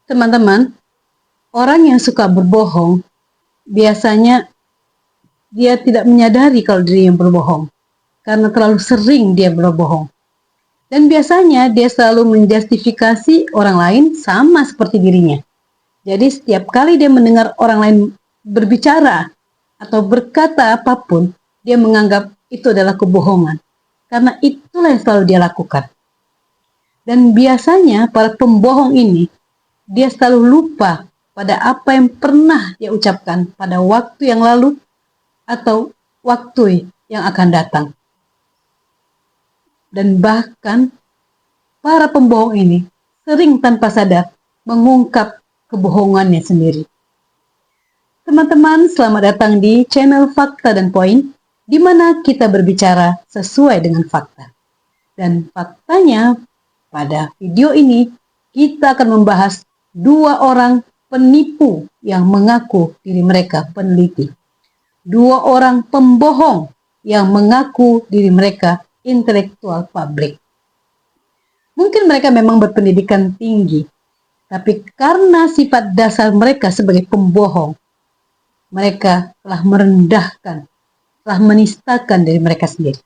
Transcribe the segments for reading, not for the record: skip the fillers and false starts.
Teman-teman, orang yang suka berbohong, biasanya dia tidak menyadari kalau dirinya berbohong, karena terlalu sering dia berbohong. Dan biasanya dia selalu menjustifikasi orang lain sama seperti dirinya. Jadi setiap kali dia mendengar orang lain berbicara atau berkata apapun, dia menganggap itu adalah kebohongan. Karena itulah yang selalu dia lakukan. Dan biasanya para pembohong ini, dia selalu lupa pada apa yang pernah dia ucapkan pada waktu yang lalu atau waktu yang akan datang. Dan bahkan para pembohong ini sering tanpa sadar mengungkap kebohongannya sendiri. Teman-teman, selamat datang di channel Fakta dan Poin, di mana kita berbicara sesuai dengan fakta. Dan faktanya, pada video ini kita akan membahas dua orang penipu yang mengaku diri mereka peneliti. Dua orang pembohong yang mengaku diri mereka intelektual publik. Mungkin mereka memang berpendidikan tinggi, tapi karena sifat dasar mereka sebagai pembohong, mereka telah merendahkan, telah menistakan diri mereka sendiri.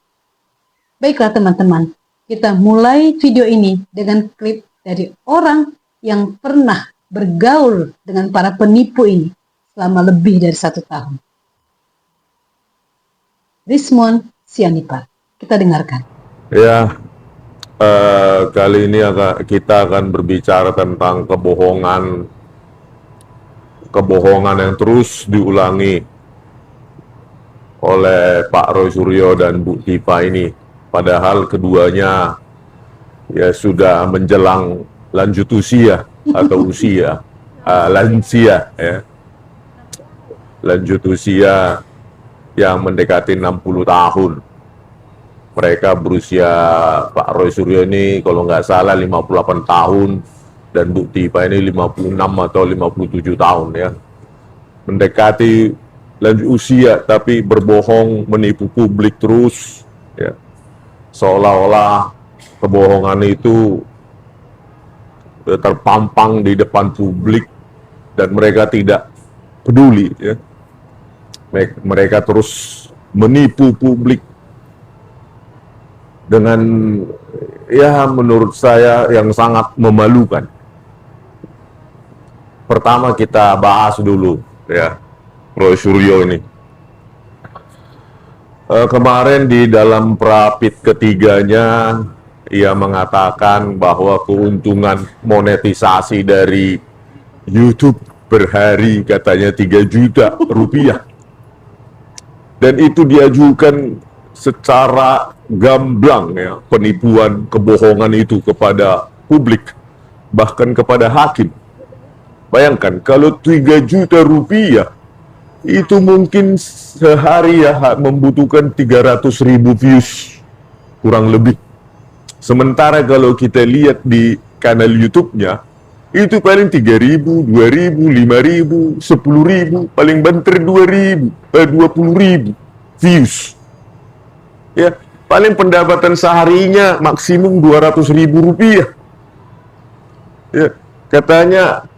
Baiklah teman-teman, kita mulai video ini dengan klip dari orang yang pernah bergaul dengan para penipu ini selama lebih dari 1 tahun. Rismond Sianipar, kita dengarkan. Ya, kali ini kita akan berbicara tentang kebohongan yang terus diulangi oleh Pak Roy Suryo dan Bu Tifa ini. Padahal keduanya ya sudah menjelang lanjut usia atau usia lansia ya. Lanjut usia yang mendekati 60 tahun. Mereka berusia, Pak Roy Suryo ini kalau nggak salah 58 tahun dan Bu Tifa ini 56 atau 57 tahun ya. Mendekati lanjut usia tapi berbohong, menipu publik terus ya. Seolah-olah kebohongan itu terpampang di depan publik dan mereka tidak peduli ya. Mereka terus menipu publik dengan ya menurut saya yang sangat memalukan. Pertama kita bahas dulu ya Roy Suryo ini. Kemarin di dalam prapit ketiganya ia mengatakan bahwa keuntungan monetisasi dari YouTube per hari katanya 3 juta rupiah. Dan itu diajukan secara gamblang ya, penipuan kebohongan itu kepada publik, bahkan kepada hakim. Bayangkan kalau 3 juta rupiah itu mungkin sehari ya membutuhkan 300.000 views kurang lebih. Sementara kalau kita lihat di kanal YouTube-nya itu paling 3.000, 2.000, 5.000, 10.000, paling banter 20.000 views. Ya, paling pendapatan seharinya maksimum 200.000 rupiah. Ya, katanya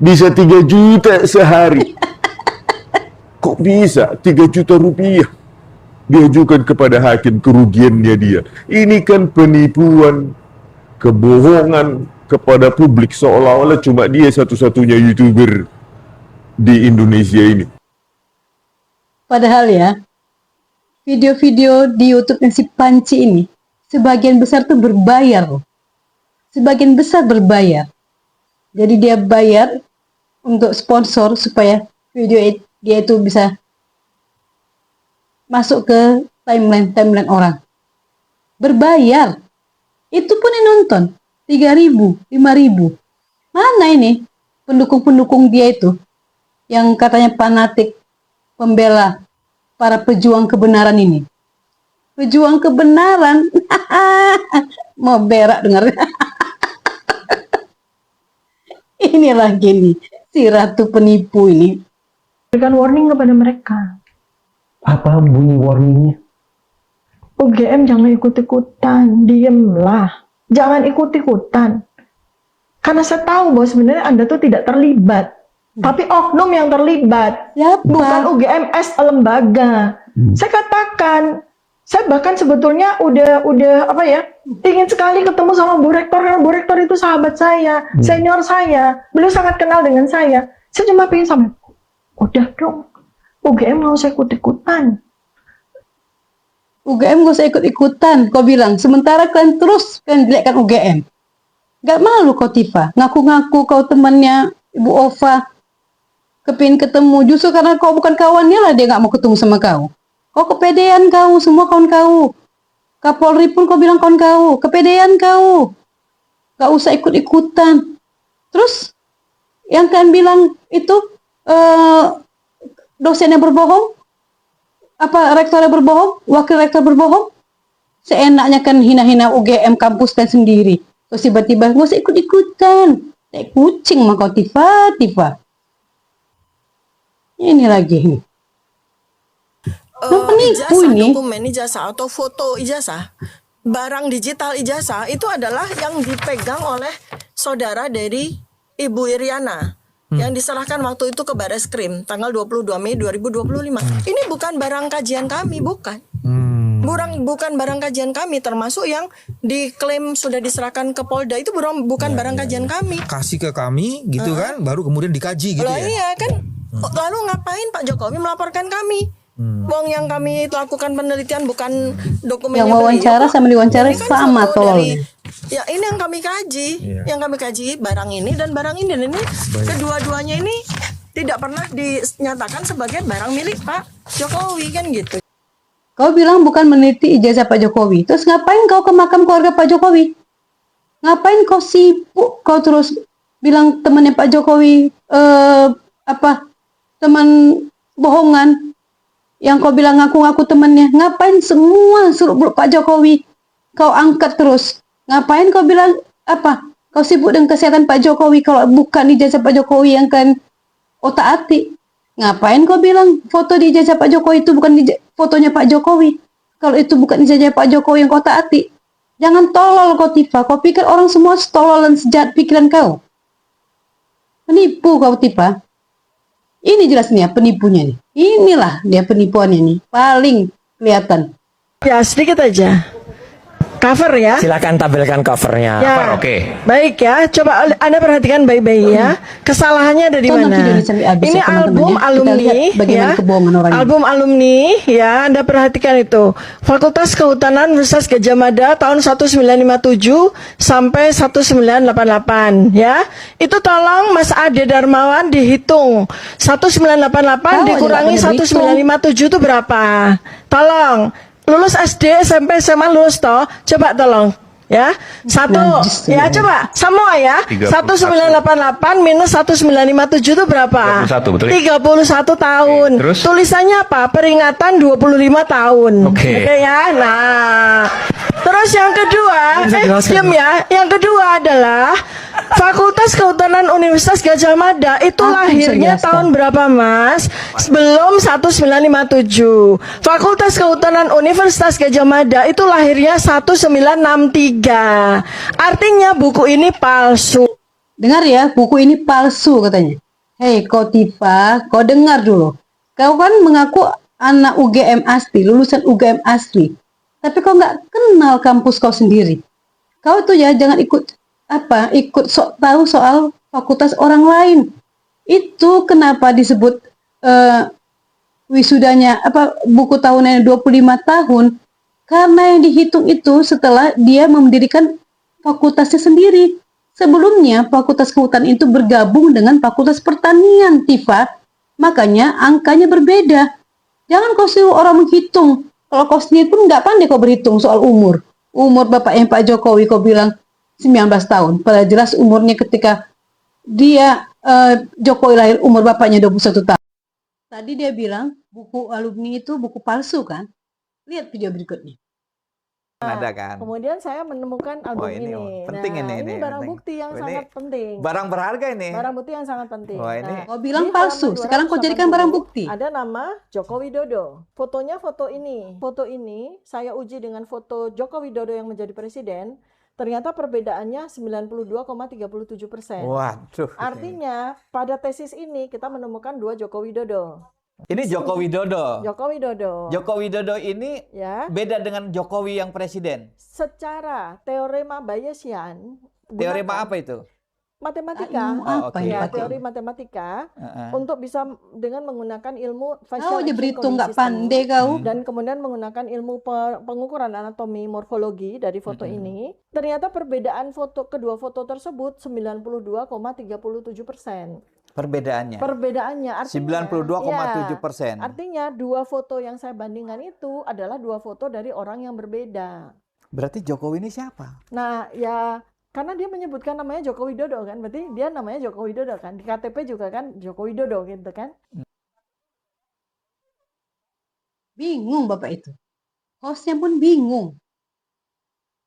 bisa 3 juta sehari. Kok bisa 3 juta rupiah diajukan kepada hakim kerugiannya dia? Ini kan penipuan, kebohongan kepada publik seolah-olah cuma dia satu-satunya YouTuber di Indonesia ini. Padahal ya, video-video di YouTube yang si Panci ini sebagian besar tuh berbayar. Sebagian besar berbayar. Jadi dia bayar untuk sponsor supaya video dia itu bisa masuk ke timeline orang. Berbayar. Itu pun yang nonton 3.000, 5.000. Mana ini pendukung-pendukung dia itu yang katanya fanatik pembela para pejuang kebenaran ini? Pejuang kebenaran. Mau berak dengar. Ini lagi nih si ratu penipu ini. Berikan warning kepada mereka. Apa bunyi warningnya? UGM jangan ikut-ikutan, diemlah. Jangan ikut-ikutan. Karena saya tahu bahwa sebenarnya Anda tuh tidak terlibat. Tapi oknum yang terlibat. Siapa? Bukan UGMS lembaga. Saya katakan, saya bahkan sebetulnya udah apa ya, ingin sekali ketemu sama Bu Rektor, karena Bu Rektor itu sahabat saya, senior saya, beliau sangat kenal dengan saya. Saya cuma pengen sampai, udah dong, UGM mau saya ikut-ikutan. UGM gak usah ikut-ikutan, kau bilang. Sementara kalian terus kan jelekkan UGM. Gak malu kau Tifa, ngaku-ngaku kau temannya Ibu Ova. Kepingin ketemu, justru karena kau bukan kawannya lah dia gak mau ketemu sama kau. Kau kepedean kau, semua kawan kau. Kapolri pun kau bilang kawan kau, kepedean kau. Gak usah ikut-ikutan. Terus, yang kalian bilang itu, dosennya berbohong? Apa rektornya berbohong? Wakil rektor berbohong? Seenaknya kan hina-hina UGM kampus kan sendiri. Terus tiba-tiba, gak usah ikut-ikutan. Kayak kucing mah kau Tifa. Ini lagi nih. Penipu Ijazah, ini. dokumen ijazah atau foto ijazah, barang digital ijazah itu adalah yang dipegang oleh saudara dari Ibu Iriana yang diserahkan waktu itu ke Bareskrim tanggal 22 Mei 2025. Ini bukan barang kajian kami, bukan. Bukan barang kajian kami, termasuk yang diklaim sudah diserahkan ke Polda itu bukan barang kajian kami. Kasih ke kami gitu kan, baru kemudian dikaji gitu Loh, ya. iya kan. Lalu ngapain Pak Jokowi melaporkan kami? Wong yang kami lakukan penelitian bukan dokumennya Yang wawancara beliau. sama diwawancara Ini kan sama foto tolol. dari- Ya ini yang kami kaji, yang kami kaji barang ini dan barang ini. Dan ini kedua-duanya ini tidak pernah dinyatakan sebagai barang milik Pak Jokowi kan gitu. Kau bilang bukan meneliti ijazah Pak Jokowi. Terus ngapain kau ke makam keluarga Pak Jokowi? Ngapain kau sibuk? Kau terus bilang temannya Pak Jokowi teman bohongan. Yang kau bilang ngaku-ngaku temannya. Ngapain semua suruh Pak Jokowi kau angkat terus? Ngapain kau bilang Kau sibuk dengan kesehatan Pak Jokowi kalau bukan ijazah Pak Jokowi yang kan otak-atik? Ngapain kau bilang foto di ijazah Pak Jokowi itu bukan fotonya Pak Jokowi? Kalau itu bukan ijazah Pak Jokowi yang kau otak-atik. Jangan tolol kau Tifa. Kau pikir orang semua tolol dan sejahat pikiran kau. Penipu kau Tifa. Ini jelas nih ya penipunya nih. Inilah dia penipuannya nih. Paling kelihatan. Ya sedikit aja. Cover ya. Silakan tampilkan covernya. Ya, Cover, oke. baik ya. Coba Anda perhatikan baik-baik ya. Kesalahannya ada di Tonton mana? videonya sampai habis Ini ya, teman-teman album ya. Kita alumni lihat bagaimana kebohongan orang ini. Album alumni ya, Anda perhatikan itu. Fakultas Kehutanan Universitas Gadjah Mada tahun 1957 sampai 1988 ya. Itu tolong Mas Ade Darmawan dihitung. 1988 Tahu dikurangi aja, nggak pandai 1957 itu berapa? Tolong. Lulus SD, SMP, SMA lulus toh? Coba tolong ya. Satu Najis ya, ya. coba semua ya. 1988 minus 1957 itu berapa? 31, betul? 31 tahun. Oke, terus? Tulisannya apa? Peringatan 25 tahun. Oke. Ya. Nah. Terus yang kedua, diam ya. Yang kedua adalah Fakultas Kehutanan Universitas Gadjah Mada itu Aku lahirnya bisa tahun berapa, Mas? Sebelum 1957. Fakultas Kehutanan Universitas Gadjah Mada itu lahirnya 1963. Artinya buku ini palsu. Dengar ya, buku ini palsu katanya. Hei, kau Tifa, kau dengar dulu. Kau kan mengaku anak UGM asli, lulusan UGM asli. Tapi kau nggak kenal kampus kau sendiri. Kau tuh ya jangan ikut sok tahu soal fakultas orang lain. Itu kenapa disebut wisudanya buku tahunannya 25 tahun. Karena yang dihitung itu setelah dia mendirikan fakultasnya sendiri. Sebelumnya Fakultas Kehutanan itu bergabung dengan Fakultas Pertanian, Tifa. Makanya angkanya berbeda. Jangan kau suruh orang menghitung. Kalau kau sendiri pun nggak pandai kau berhitung soal umur. Umur bapaknya Pak Jokowi kau bilang 19 tahun. Padahal jelas umurnya ketika dia Jokowi lahir umur bapaknya 21 tahun. Tadi dia bilang buku alumni itu buku palsu kan? Lihat video berikutnya. Ada kan. Kemudian saya menemukan album ini ini. penting Nah, ini barang penting. bukti yang Ini sangat penting. Barang berharga ini. Barang bukti yang sangat penting. Wah, ini- Kau bilang di palsu, halaman sekarang kau jadikan barang 280 bukti. Ada nama Joko Widodo. Fotonya foto ini. Foto ini saya uji dengan foto Joko Widodo yang menjadi presiden. ternyata perbedaannya 92,37%. Waduh. Artinya pada tesis ini kita menemukan dua Joko Widodo. Ini Joko Widodo. Joko Widodo. Joko Widodo ini Ya, beda dengan Jokowi yang presiden. secara teorema Bayesian. Teorema apa itu? Matematika. Ilmu Oh, apa oke. ini? Ya, Oke. teori matematika Heeh. untuk bisa dengan menggunakan ilmu Kau facial aja action berhitung nggak cognition pandai kau. dan kemudian menggunakan ilmu pengukuran anatomi morfologi dari foto ini, ternyata perbedaan kedua foto tersebut 92,37%. Perbedaannya. Perbedaannya artinya 92,7%. ya, artinya dua foto yang saya bandingkan itu adalah dua foto dari orang yang berbeda. Berarti Jokowi ini siapa? Nah, ya karena dia menyebutkan namanya Joko Widodo kan, berarti dia namanya Joko Widodo kan. Di KTP juga kan Joko Widodo gitu kan. Bingung Bapak itu. Hostnya pun bingung.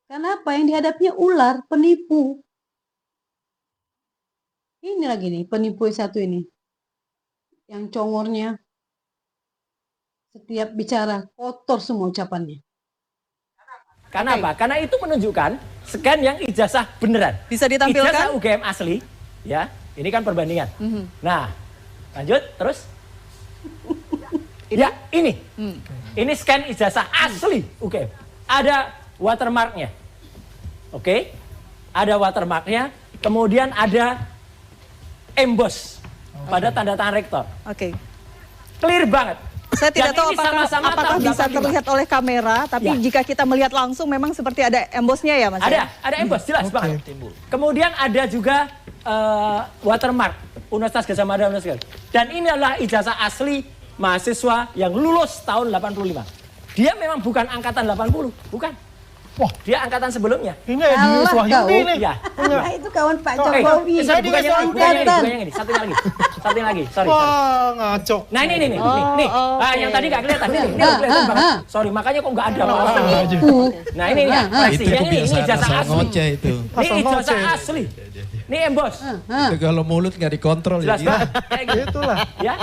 Kenapa yang dihadapinya ular, penipu. Ini lagi nih, penipu yang satu ini. Yang congornya setiap bicara kotor semua ucapannya. Karena apa? Karena itu menunjukkan scan yang ijazah beneran. Bisa ditampilkan? Ijazah UGM asli, ya. Ini kan perbandingan. Nah, lanjut terus. Ya, ini. Ini scan ijazah asli UGM. Ada watermarknya. Oke? Ada watermarknya. Kemudian ada emboss pada tanda tangan rektor. Oke. Clear banget. Saya tidak Dan tahu ini sama-sama apakah tahun bisa 85. terlihat oleh kamera, tapi Ya. jika kita melihat langsung memang seperti ada embossnya ya Mas? ya? Ada emboss jelas banget. Kemudian ada juga watermark Universitas Gadjah Mada Universitas. Dan ini adalah ijazah asli mahasiswa yang lulus tahun 85. Dia memang bukan angkatan 80, bukan. Wah. Dia angkatan sebelumnya. Ini Edius Alah, Wahyudi kau. nih. Iya. Ah, itu kawan Pak Oh, Jokowi. saya bukannya dikasih ini, bukannya angkatan. ini, satunya lagi. Satunya lagi, sorry. Wah, ngaco. Nah ini nih. Ah, yang tadi nggak kelihatan. Ini Ah, kelihatan ah, banget. ah. Sorry, makanya kok nggak ada. aja. Nah ini ya, koleksi. Yang ini ijazah asli. itu. Ini Asal ijazah ngoceh. asli. Ini emboss. Itu kalau mulut nggak dikontrol Jelas ya. banget. Kayak gitu. Itulah. Ya.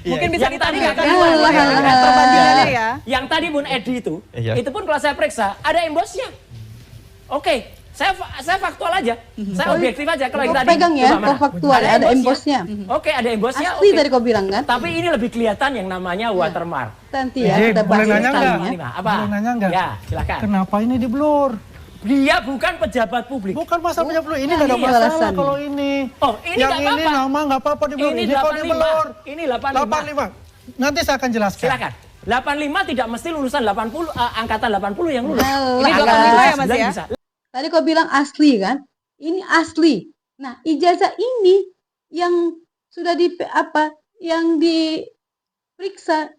Mungkin bisa Yang tadi nggak ditampilkan kelihatan. Alah, alah, alah. perbandingannya ya. Yang tadi Bun Edi Iya. itu pun kalau saya periksa ada embossnya. Oke, saya faktual aja, saya objektif aja. Kalau yang Kau tadi pegang ya, coba mana? kau faktual, ada embossnya. Oke, ada embossnya. Asli Oke. tadi kau bilang kan? Tapi ini lebih kelihatan yang namanya watermark. Nanti ya, Ije, kita boleh bahas nanya nggak? detailnya. Apa? Boleh nanya nggak? Ya, silakan. Kenapa ini di blur? Dia bukan pejabat publik. Bukan masalah punya blur. Ini nggak ada iya, masalah alasannya. kalau ini. Oh, ini yang nggak ini apa-apa. nama nggak apa-apa di blur. Ini Ini kok di blur. 85. Ini 85. 85. Nanti saya akan jelaskan. Silakan. 85 tidak mesti lulusan 80 angkatan 80 yang lulus. Alah. Ini 85 ya Mas ya? Bisa. Tadi kau bilang asli kan? Ini asli. Nah, ijazah ini yang sudah yang diperiksa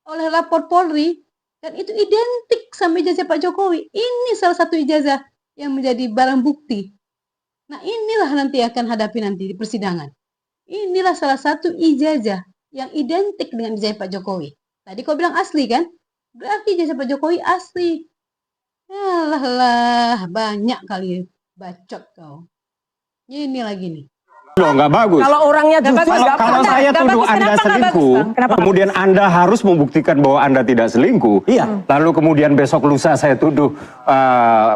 oleh lapor Polri dan itu identik sama ijazah Pak Jokowi. Ini salah satu ijazah yang menjadi barang bukti. Nah, inilah nanti akan hadapi nanti di persidangan. Inilah salah satu ijazah yang identik dengan ijazah Pak Jokowi. Tadi kau bilang asli kan? Berarti ijazah Pak Jokowi asli. Alah, banyak kali bacot kau. Ini lagi nih. Loh, nggak bagus. Kalau orangnya jujur, Kalau saya tuduh Anda selingkuh, kemudian Anda harus membuktikan bahwa Anda tidak selingkuh. Iya. Lalu kemudian besok lusa saya tuduh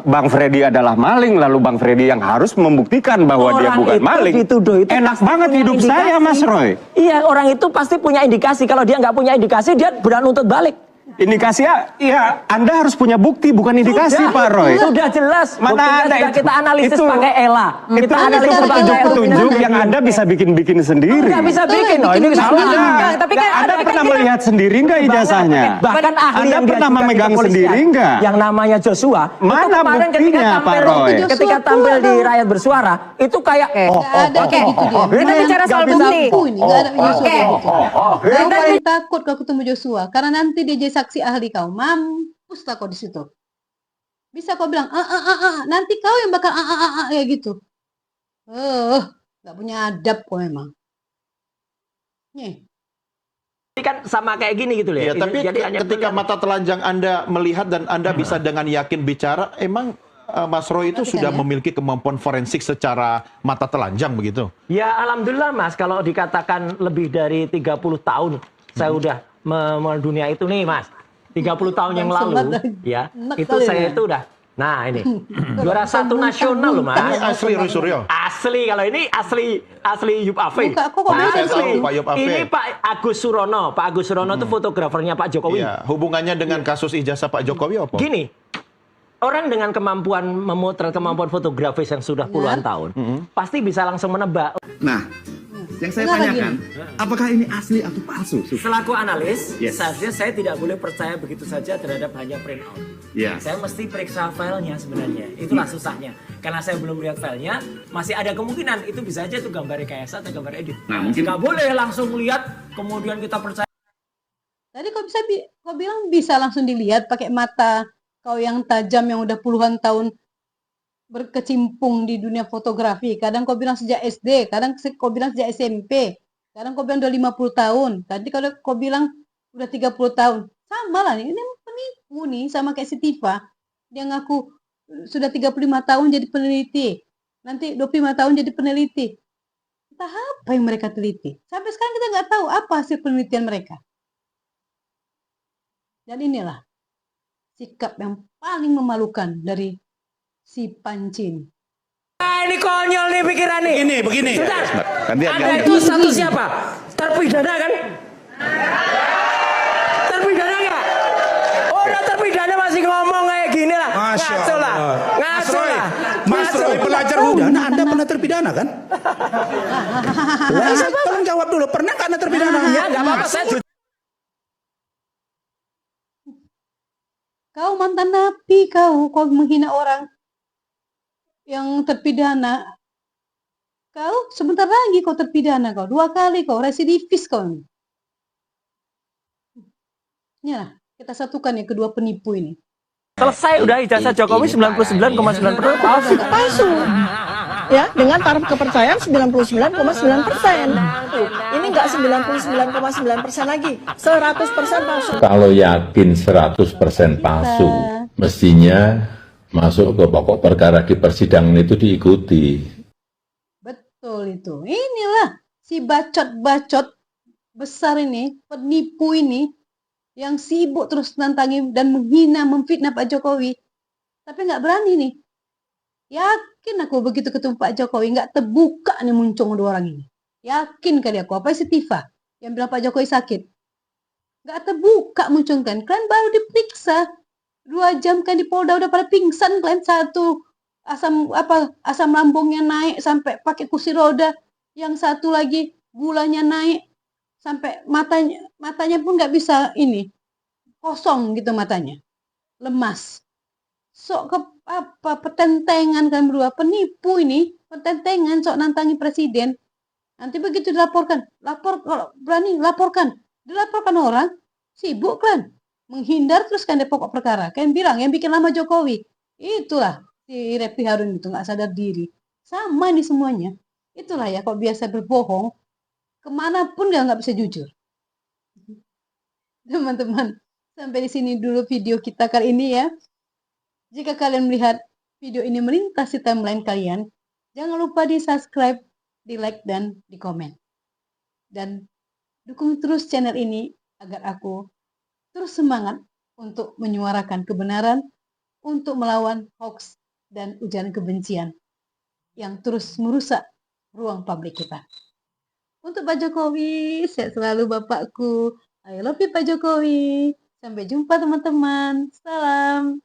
Bang Freddy adalah maling, lalu Bang Freddy yang harus membuktikan bahwa dia orang bukan itu maling. dituduh itu Enak pasti banget punya hidup indikasi. saya, Mas Roy. Iya, orang itu pasti punya indikasi. Kalau dia nggak punya indikasi, dia berani nuntut balik. Indikasi ya, Anda harus punya bukti, bukan indikasi, Sudah, Pak Roy. Sudah jelas. Mana Buktinya ada sudah itu? kita analisis Itu- pakai ELA. Kita analisis pakai petunjuk-petunjuk yang Anda bisa bikin-bikin sendiri. Nggak bisa bikin. Oh, ini salah. Tapi kan Anda pernah melihat sendiri nggak ijazahnya? Bahkan ahli Anda yang pernah diajukan di memegang kepolisian, sendiri nggak? Yang namanya Joshua. Mana itu kemarin buktinya, Pak Roy? ketika tampil di Rakyat Bersuara, itu kayak Nggak ada kayak gitu dia. Kita bicara soal Nggak bukti. mampu ini, nggak ada Joshua Oke. kayak gitu. Kau paling takut kalau ketemu Joshua, karena nanti dia jadi saksi ahli kau. Mampus lah kau di situ. Bisa kau bilang, nanti kau yang bakal kayak gitu. Nggak punya adab kau memang. Nih. Ini kan sama kayak gini gitu loh. Iya, Ini tapi jadi hanya ketika benar. mata telanjang Anda melihat dan Anda bisa dengan yakin bicara, emang Mas Roy itu Perhatikan sudah ya. memiliki kemampuan forensik secara mata telanjang begitu? Ya alhamdulillah Mas, kalau dikatakan lebih dari 30 tahun saya udah mendunia itu nih Mas. 30 tahun yang lalu, ya, itu kali saya ya. itu udah, nah ini, juara 1 nasional loh Mas. Ini asli Roy Suryo. Asli, kalau ini asli Yup Afif. Muka aku kok beda Saya sih? tahu Pak Yup Afif. Ini Pak Agus Surono. Pak Agus Surono itu fotografernya Pak Jokowi. Iya, hubungannya dengan kasus ijazah Pak Jokowi apa? Gini, orang dengan kemampuan memotret, kemampuan fotografis yang sudah puluhan tahun, pasti bisa langsung menebak. Nah, yang saya Kenapa tanyakan, apakah ini asli atau palsu? Selaku analis, Yes. seharusnya saya tidak boleh percaya begitu saja terhadap hanya print out. Ya. Saya mesti periksa filenya sebenarnya. Itulah susahnya. Karena saya belum lihat filenya, masih ada kemungkinan itu bisa aja itu gambar rekayasa atau gambar edit. Nah, mungkin Nggak boleh langsung lihat, kemudian kita percaya. Tadi kau bilang bisa langsung dilihat pakai mata kau yang tajam yang udah puluhan tahun berkecimpung di dunia fotografi. Kadang kau bilang sejak SD, kadang kau bilang sejak SMP, kadang kau bilang udah 50 tahun. Tadi kalau kau bilang udah 30 tahun. Sama lah nih, ini penipu nih sama kayak si Tifa. Dia ngaku sudah 35 tahun jadi peneliti. Nanti 25 tahun jadi peneliti. Entah apa yang mereka teliti. Sampai sekarang kita nggak tahu apa hasil penelitian mereka. Dan inilah sikap yang paling memalukan dari si Pancin. Nah, ini konyol nih pikiran nih. begini. Bentar. Gantian, Anda gantian. itu satu siapa? Terpidana kan? Terpidana nggak? Orang terpidana masih ngomong kayak gini lah. Masya Ngaco lah. Allah. Ngaco lah. Mas Roy, pelajar hukum, Anda pernah terpidana kan? Saya tolong jawab dulu, pernah nggak Anda terpidana? Ya nggak apa-apa. Saya Kau mantan napi, kau menghina orang yang terpidana. Kau sebentar lagi kau terpidana, kau 2 kali kau residivis kau. Ya, kita satukan ya kedua penipu ini. selesai udah ijazah Jokowi 99,9% palsu. Palsu. Ya, dengan taraf kepercayaan 99,9%. Ini enggak 99,9% lagi, 100% palsu. Kalau yakin 100% palsu, mestinya masuk ke pokok perkara di persidangan itu diikuti. Betul itu. Inilah si bacot-bacot besar ini, penipu ini, yang sibuk terus nantangin dan menghina, memfitnah Pak Jokowi. Tapi nggak berani nih. Yakin aku begitu ketemu Pak Jokowi, nggak terbuka nih muncul 2 orang ini. Yakin kali aku. Apa si Tifa yang bilang Pak Jokowi sakit? Nggak terbuka muncul kan. Kalian baru diperiksa 2 jam kan di Polda udah pada pingsan kalian. Satu asam lambungnya naik sampai pakai kursi roda. Yang satu lagi gulanya naik sampai matanya pun nggak bisa ini, kosong gitu matanya, lemas. Sok ke petentengan kan berdua, penipu ini, petentengan sok nantangi presiden. Nanti begitu dilaporkan, kalau berani laporkan, dilaporkan orang, sibuk kan, menghindar terus kan dari pokok perkara. Kan bilang yang bikin lama Jokowi, itulah si Refli Harun itu nggak sadar diri. Sama nih semuanya. Itulah ya kok biasa berbohong. Kemanapun dia nggak bisa jujur. Teman-teman, sampai di sini dulu video kita kali ini ya. Jika kalian melihat video ini melintasi timeline kalian, jangan lupa di subscribe, di like, dan di komen. Dan dukung terus channel ini agar aku terus semangat untuk menyuarakan kebenaran, untuk melawan hoax dan ujaran kebencian yang terus merusak ruang publik kita. Untuk Pak Jokowi, sehat selalu Bapakku. I love you Pak Jokowi. Sampai jumpa teman-teman. Salam.